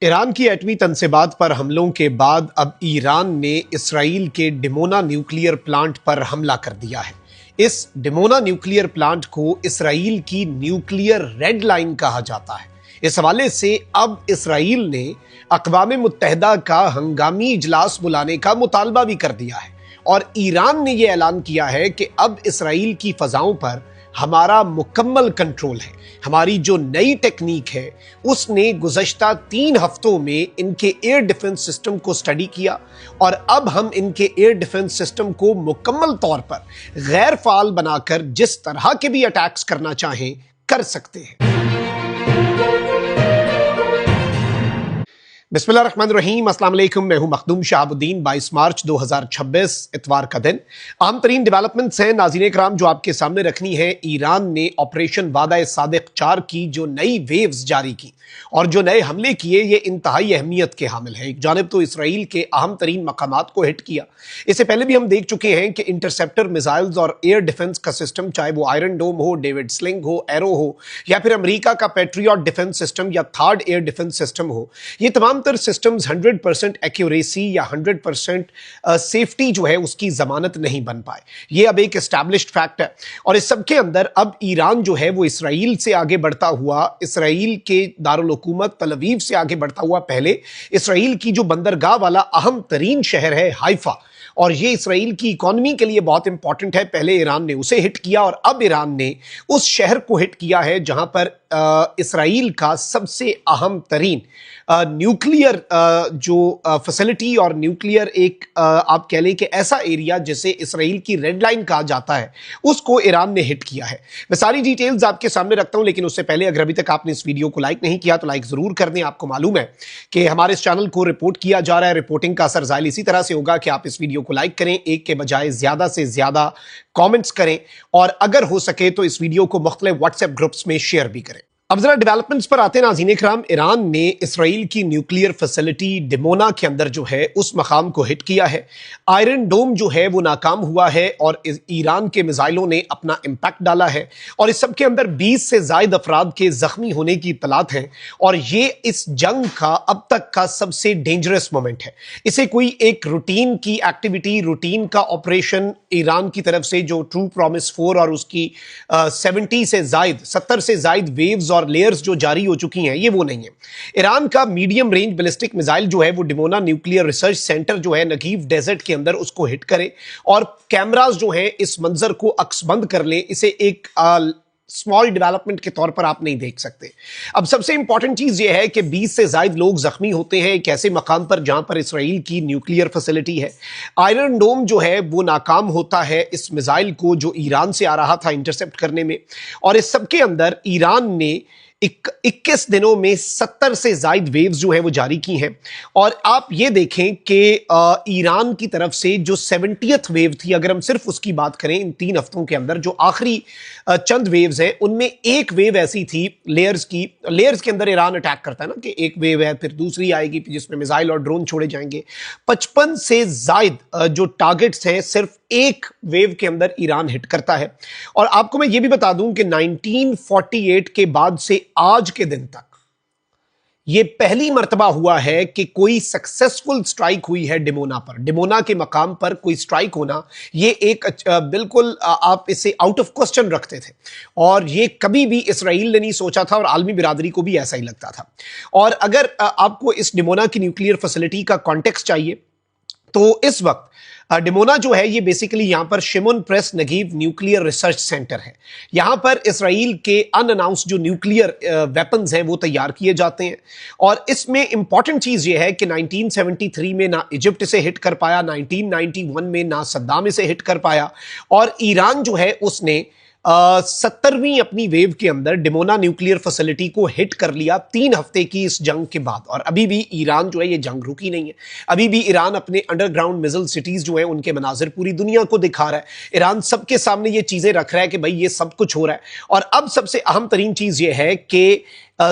Iran की एटमी तनसीबात पर हमलों के बाद अब ईरान ने इसराइल के डिमोना न्यूक्लियर प्लांट पर हमला कर दिया है। इस डिमोना न्यूक्लियर प्लांट को इसराइल की न्यूक्लियर रेड लाइन कहा जाता है। इस हवाले से अब इसराइल ने अक़वाम मुत्तहिदा का हंगामी इजलास बुलाने का मुतालबा भी कर दिया है और ईरान ने यह ऐलान किया है कि अब इसराइल की फजाओं पर हमारा मुकम्मल कंट्रोल है। हमारी जो नई टेक्निक है उसने गुज़श्ता 3 हफ्तों में इनके एयर डिफेंस सिस्टम को स्टडी किया और अब हम इनके एयर डिफेंस सिस्टम को मुकम्मल तौर पर गैर फाल बनाकर जिस तरह के भी अटैक्स करना चाहें कर सकते हैं। बिस्मिल्लाहिर्रहमानिर्रहीम, अस्सलाम वालेकुम। मैं हूं मखदूम शहाबुद्दीन। 22 मार्च 2026 इतवार का दिन। अहम तरीन डेवलपमेंट्स हैं नाज़रीन कराम जो आपके सामने रखनी है। ईरान ने ऑपरेशन वादा सादिक 4 की जो नई वेव्स जारी की और जो नए हमले किए ये इंतहाई अहमियत के हामिल हैं। एक जानिब तो इसराइल के अहम तरीन मकामात को हिट किया। इससे पहले भी हम देख चुके हैं कि इंटरसेप्टर मिसाइल्स और एयर डिफेंस का सिस्टम, चाहे वो आयरन डोम हो, डेविड स्लिंग हो, एरो हो या फिर अमेरिका का पैट्रियट डिफेंस सिस्टम या थर्ड एयर डिफेंस सिस्टम हो, ये तमाम सिस्टम्स 100% एक्यूरेसी या 100% सेफ्टी जो है उसकी जमानत नहीं बन पाए। ये अब एक एस्टैब्लिश्ड फैक्ट है और इस सब के अंदर अब ईरान जो है वो इसराइल से आगे बढ़ता हुआ, इसराइल के दारुल हुकूमत तल अवीव से आगे बढ़ता हुआ पहले इसराइल की जो बंदरगाह वाला अहम तरीन शहर है हाइफा, और ये इसराइल की इकॉनमी के लिए बहुत इंपॉर्टेंट है, पहले ईरान ने उसे हिट किया और अब ईरान ने उस शहर को हिट किया है जहां पर इसराइल का सबसे अहम तरीन न्यूक्लियर जो फैसिलिटी और न्यूक्लियर एक आप कह लें कि ऐसा एरिया जिसे इसराइल की रेड लाइन कहा जाता है, उसको ईरान ने हिट किया है। मैं सारी डिटेल्स आपके सामने रखता हूं, लेकिन उससे पहले अगर अभी तक आपने इस वीडियो को लाइक नहीं किया तो लाइक जरूर कर दें। आपको मालूम है कि हमारे इस चैनल को रिपोर्ट किया जा रहा है। रिपोर्टिंग का असर ज़ाहिर इसी तरह से होगा कि आप इस वीडियो को लाइक करें, एक के बजाय ज्यादा से ज्यादा कमेंट्स करें और अगर हो सके तो इस वीडियो को मुख्तलिफ व्हाट्सएप ग्रुप्स में शेयर भी करें। अब जरा डेवलपमेंट्स पर आते हैं नाज़रीन इकराम। ईरान ने इसराइल की न्यूक्लियर फैसिलिटी डिमोना के अंदर जो है उस मकाम को हिट किया है। आयरन डोम जो है वो नाकाम हुआ है और ईरान के मिसाइलों ने अपना इंपैक्ट डाला है और इस सब के अंदर 20 से ज्यादा अफराद के जख्मी होने की इत्तलात हैं और ये इस जंग का अब तक का सबसे डेंजरस मोमेंट है। इसे कोई एक रूटीन की एक्टिविटी, रूटीन का ऑपरेशन ईरान की तरफ से जो ट्रू प्रॉमिस 4 और उसकी 70 से जायद वेव्स और लेयर्स जो जारी हो चुकी हैं, ये वो नहीं है। ईरान का मीडियम रेंज बैलिस्टिक मिसाइल जो है वो डिमोना न्यूक्लियर रिसर्च सेंटर जो है नगीव डेजर्ट के अंदर उसको हिट करे और कैमरास जो हैं इस मंजर को अक्सबंद कर ले। इसे एक स्मॉल डेवलपमेंट के तौर पर आप नहीं देख सकते। अब सबसे इंपॉर्टेंट चीज यह है कि 20 से ज्यादा लोग जख्मी होते हैं एक ऐसे मकाम पर जहां पर इसराइल की न्यूक्लियर फैसिलिटी है। आयरन डोम जो है वो नाकाम होता है इस मिसाइल को जो ईरान से आ रहा था इंटरसेप्ट करने में और इस सब के अंदर ईरान ने 21 दिनों में 70 से ज्यादा वेव्स जो है वो जारी की हैं और आप ये देखें कि ईरान की तरफ से जो 70th वेव थी, अगर हम सिर्फ उसकी बात करें इन 3 हफ्तों के अंदर, जो आखिरी चंद वेव्स हैं उनमें एक वेव ऐसी थी लेयर्स के अंदर ईरान अटैक करता है ना कि एक वेव है फिर दूसरी आएगी जिसमें मिसाइल और ड्रोन छोड़े जाएंगे। 55 से ज्यादा जो टारगेट्स हैं सिर्फ एक वेव के अंदर ईरान हिट करता है। और आपको मैं ये भी बता दूं कि 1948 के बाद से आज के दिन तक ये पहली मर्तबा हुआ है कि कोई सक्सेसफुल स्ट्राइक हुई है डिमोना पर। डिमोना के मकाम पर कोई स्ट्राइक होना ये एक बिल्कुल आप इसे आउट ऑफ क्वेश्चन रखते थे और ये कभी भी इसराइल ने नहीं सोचा था और आलमी बिरादरी को भी ऐसा ही लगता था। और अगर आपको इस डिमोना की न्यूक्लियर फैसिलिटी का कॉन्टेक्स्ट चाहिए तो इस वक्त डिमोना जो है ये बेसिकली यहां पर शिमोन प्रेस नगीव न्यूक्लियर रिसर्च सेंटर है। यहां पर इसराइल के अनअनाउंस्ड जो न्यूक्लियर वेपन्स हैं वो तैयार किए जाते हैं और इसमें इंपॉर्टेंट चीज ये है कि 1973 में ना इजिप्ट से हिट कर पाया, 1991 में ना सद्दाम से हिट कर पाया और ईरान जो है उसने 70वीं अपनी वेव के अंदर डिमोना न्यूक्लियर फैसिलिटी को हिट कर लिया 3 हफ्ते की इस जंग के बाद। और अभी भी ईरान जो है ये जंग रुकी नहीं है। अभी भी ईरान अपने अंडरग्राउंड मिसाइल सिटीज जो है उनके मनाजिर पूरी दुनिया को दिखा रहा है। ईरान सबके सामने ये चीजें रख रहा है कि भाई ये सब कुछ हो रहा है। और अब सबसे अहम तरीन चीज ये है कि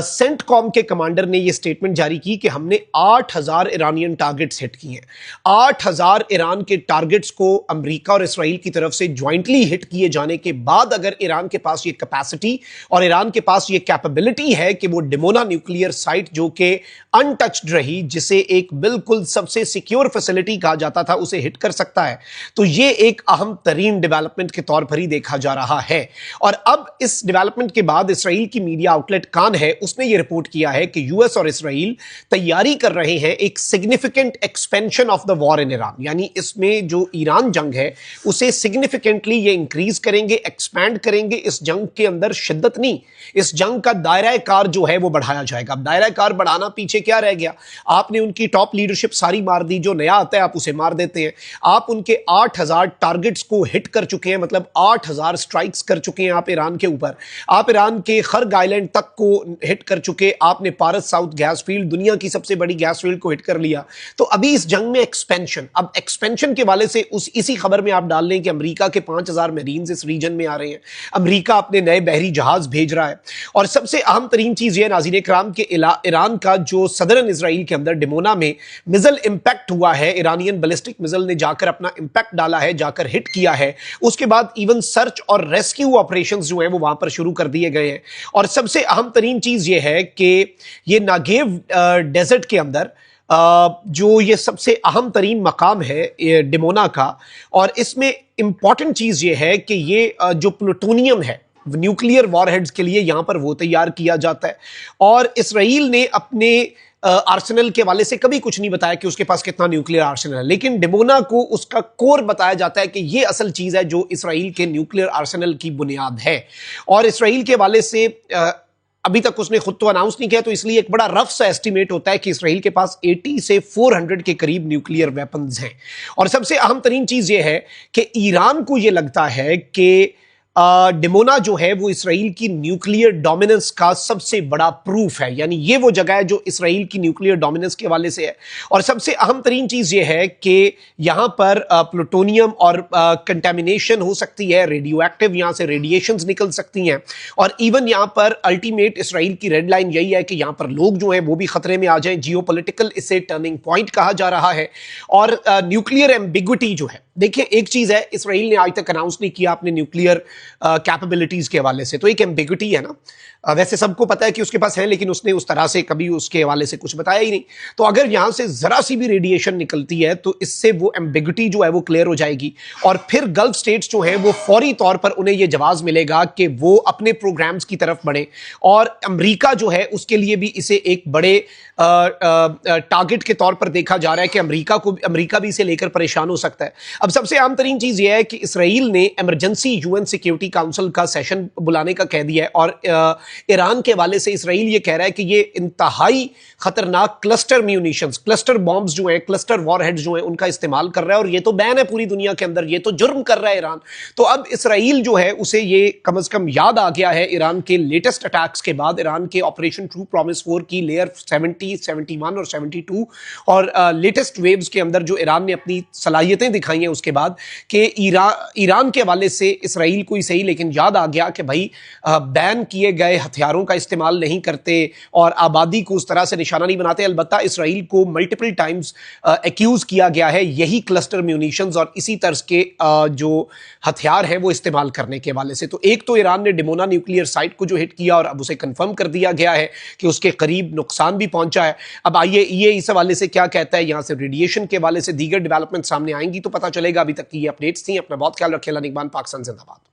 सेंटकॉम के कमांडर ने यह स्टेटमेंट जारी की कि हमने 8,000 ईरानियन टारगेट्स हिट किए हैं। 8,000 ईरान के टारगेट्स को अमेरिका और इसराइल की तरफ से ज्वाइंटली हिट किए जाने के बाद अगर ईरान के पास ये कैपेसिटी और ईरान के पास ये कैपेबिलिटी है कि वो डिमोना न्यूक्लियर साइट जो कि अनटच्ड रही, जिसे एक बिल्कुल सबसे सिक्योर फैसिलिटी कहा जाता था, उसे हिट कर सकता है, तो ये एक अहम तरीन डेवलपमेंट के तौर पर ही देखा जा रहा है। और अब इस डेवलपमेंट के बाद इसराइल की मीडिया आउटलेट कान है, उसने ये रिपोर्ट किया है कि यूएस और इसराइल तैयारी कर रहे हैं एक significant expansion of the war in Iran, यानी इसमें जो ईरान जंग है उसे सिग्निफिकेंटली ये इंक्रीज करेंगे, एक्सपैंड करेंगे। इस जंग के अंदर शिद्दत नहीं, इस जंग का दायरा कार जो है वो बढ़ाया जाएगा। अब दायरा कार बढ़ाना पीछे क्या रह गया? आपने उनकी टॉप लीडरशिप सारी मार दी, जो नया आता है आप उसे मार देते हैं। आप उनके 8,000 टारगेट्स को हिट कर चुके हैं, मतलब 8,000 स्ट्राइक्स कर चुके हैं आप ईरान के ऊपर। आप ईरान के खर्ग आइलैंड तक को हिट कर चुके। आपने पारस साउथ गैस फील्ड, दुनिया की सबसे बड़ी गैस फील्ड को हिट कर लिया। तो अभी इस जंग में एक्सपेंशन, अब एक्सपेंशन के वाले से इसी खबर में आप डाल लें कि अमेरिका के 5,000 मरीन्स इस रीजन में आ रहे हैं। अमेरिका अपने नए बहरी जहाज भेज रहा है। और सबसे अहम तरीन चीज यह नाज़रीन इकराम के ईरान का जो सदरन इसराइल के अंदर डिमोना में मिसाइल इंपैक्ट हुआ है, ईरानियन बैलिस्टिक मिसाइल ने जाकर अपना इंपैक्ट डाला है, जाकर हिट किया है। उसके बाद इवन सर्च और रेस्क्यू ऑपरेशंस जो हैं वो वहां पर शुरू कर दिए गए हैं। और सबसे अहम तरीन चीज ये है कि ये नागेव डेजर्ट के अंदर जो ये सबसे अहम तरीन मकाम है डिमोना का, और इसमें इंपॉर्टेंट चीज ये है कि ये जो प्लूटोनियम है न्यूक्लियर वॉरहेड्स के लिए यहां पर वो तैयार किया जाता है। और इसराइल ने अपने आर्सेनल के वाले से कभी कुछ नहीं बताया कि उसके पास कितना न्यूक्लियर आर्सेनल है, लेकिन डिमोना को उसका कोर बताया जाता है कि ये असल चीज है जो इसराइल के न्यूक्लियर आर्सेनल की बुनियाद है। और इसराइल के वाले से अभी तक उसने खुद तो अनाउंस नहीं किया, तो इसलिए एक बड़ा रफ सा एस्टिमेट होता है कि इसराइल के पास 80 से 400 के करीब न्यूक्लियर वेपन्स हैं। और सबसे अहम तरीन चीज ये है कि ईरान को यह लगता है कि डिमोना जो है वो इसराइल की न्यूक्लियर डोमिनेंस का सबसे बड़ा प्रूफ है, यानी ये वो जगह है जो इसराइल की न्यूक्लियर डोमिनेंस के हवाले से है। और सबसे अहम तरीन चीज ये है कि यहां पर प्लूटोनियम और कंटेमिनेशन हो सकती है, रेडियो एक्टिव यहां से रेडिएशंस निकल सकती हैं। और इवन यहां पर अल्टीमेट इसराइल की रेड लाइन यही है कि यहां पर लोग जो हैं वो भी खतरे में आ जाएं। जियोपॉलिटिकल इसे टर्निंग पॉइंट कहा जा रहा है। और न्यूक्लियर एम्बिग्विटी जो है, देखिए एक चीज है, इसराइल ने आज तक अनाउंस नहीं किया अपने न्यूक्लियर कैपेबिलिटीज के हवाले से, तो एक एम्बिग्विटी है ना। वैसे सबको पता है कि उसके पास है, लेकिन उसने उस तरह से कभी उसके हवाले से कुछ बताया ही नहीं। तो अगर यहां से जरा सी भी रेडिएशन निकलती है तो इससे वो एम्बिग्विटी जो है वो क्लियर हो जाएगी। और फिर गल्फ स्टेट्स जो है वो फौरी तौर पर उन्हें ये जवाब मिलेगा कि वो अपने प्रोग्राम्स की तरफ बढ़े। और अमेरिका जो है उसके लिए भी इसे एक बड़े टारगेट के तौर पर देखा जा रहा है कि अमेरिका भी इसे लेकर परेशान हो सकता है। अब सबसे आम तरीन चीज यह है कि इसराइल ने इमरजेंसी यूएन सिक्योरिटी काउंसिल का सेशन बुलाने का कह दिया है। और ईरान के हवाले से इसराइल ये कह रहा है कि ये इंतहाई खतरनाक क्लस्टर म्यूनिशंस, क्लस्टर बॉम्ब्स जो हैं, क्लस्टर वॉरहेड्स जो हैं, उनका इस्तेमाल कर रहा है। और ये तो बैन है पूरी दुनिया के अंदर, ये तो जुर्म कर रहा है ईरान। तो अब इसराइल जो है उसे ये कम से कम याद आ गया है ईरान के लेटेस्ट अटैक्स के बाद, ईरान के ऑपरेशन ट्रू प्रॉमिस 4 की लेयर 70, 71 और 72 और लेटेस्ट वेव्स के अंदर जो ईरान ने अपनी सलाहियतें दिखाई हैं उसके बाद, कि ईरान के हवाले से इसराइल को ही सही लेकिन याद आ गया कि भाई बैन किए गए हथियारों का इस्तेमाल नहीं करते और आबादी को उस तरह से निशाना नहीं बनाते। अलबत्ता इसराइल को मल्टीपल टाइम्स एक्यूज किया गया है यही क्लस्टर म्यूनिशंस और इसी तर्ज के जो हथियार हैं वो इस्तेमाल करने के हवाले से। तो एक तो ईरान ने डिमोना न्यूक्लियर साइट को जो हिट किया और अब उसे कंफर्म कर दिया गया है कि उसके करीब नुकसान भी पहुंचा है। अब आइए ये इस हवाले से क्या कहता है, यहां से रेडिएशन के हवाले से दीगर डेवलपमेंट सामने आएंगी तो पता चलेगा। अभी तक की ये अपडेट्स थी। अपना बहुत ख्याल रखिए। निगमान, पाकिस्तान जिंदाबाद।